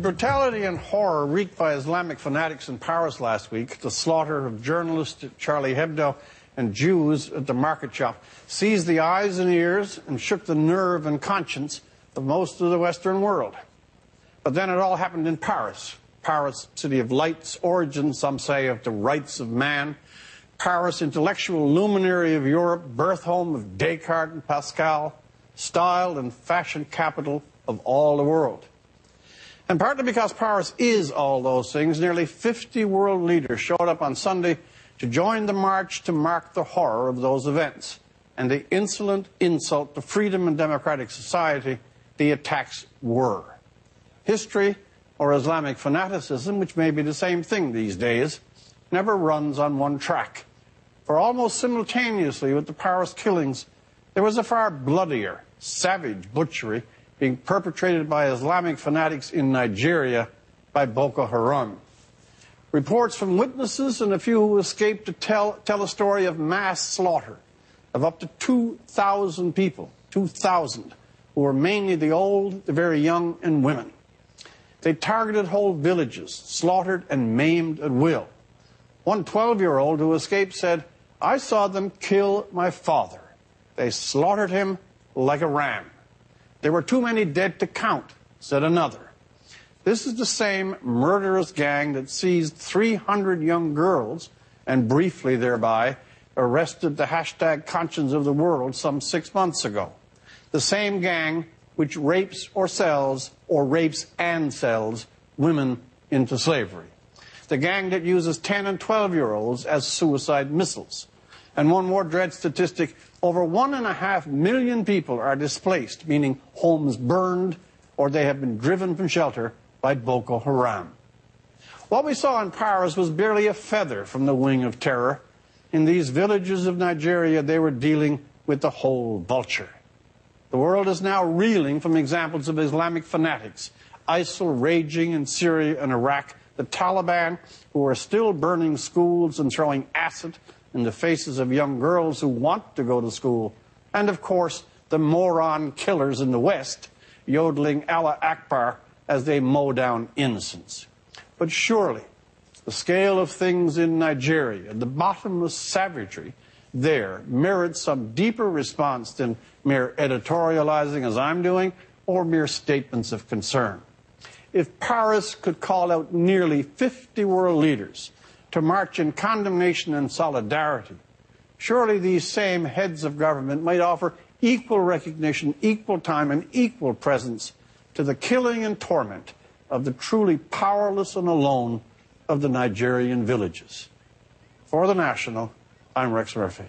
brutality and horror wreaked by Islamic fanatics in Paris last week, the slaughter of journalists at Charlie Hebdo and Jews at the market shop, seized the eyes and ears and shook the nerve and conscience of most of the Western world. But then it all happened in Paris. Paris, city of lights, origin, some say, of the rights of man. Paris, intellectual luminary of Europe, birth home of Descartes and Pascal, style and fashion capital of all the world. And partly because Paris is all those things, nearly 50 world leaders showed up on Sunday to join the march to mark the horror of those events and the insolent insult to freedom and democratic society the attacks were. History, or Islamic fanaticism, which may be the same thing these days, never runs on one track. For almost simultaneously with the Paris killings, there was a far bloodier, savage butchery being perpetrated by Islamic fanatics in Nigeria by Boko Haram. Reports from witnesses and a few who escaped to tell a story of mass slaughter of up to 2,000 people, 2,000, who were mainly the old, the very young, and women. They targeted whole villages, slaughtered and maimed at will. One 12-year-old who escaped said, "I saw them kill my father. They slaughtered him like a ram. There were too many dead to count," said another. This is the same murderous gang that seized 300 young girls and briefly thereby arrested the hashtag conscience of the world some 6 months ago. The same gang which rapes or sells, or rapes and sells, women into slavery. The gang that uses 10 and 12-year-olds as suicide missiles. And one more dread statistic, over 1.5 million people are displaced, meaning homes burned or they have been driven from shelter by Boko Haram. What we saw in Paris was barely a feather from the wing of terror. In these villages of Nigeria, they were dealing with the whole vulture. The world is now reeling from examples of Islamic fanatics, ISIL raging in Syria and Iraq, the Taliban, who are still burning schools and throwing acid in the faces of young girls who want to go to school, and, of course, the moron killers in the West, yodeling Allah Akbar as they mow down innocents. But surely, the scale of things in Nigeria, the bottomless savagery there, merits some deeper response than mere editorializing, as I'm doing, or mere statements of concern. If Paris could call out nearly 50 world leaders to march in condemnation and solidarity, surely these same heads of government might offer equal recognition, equal time, and equal presence to the killing and torment of the truly powerless and alone of the Nigerian villages. For The National, I'm Rex Murphy.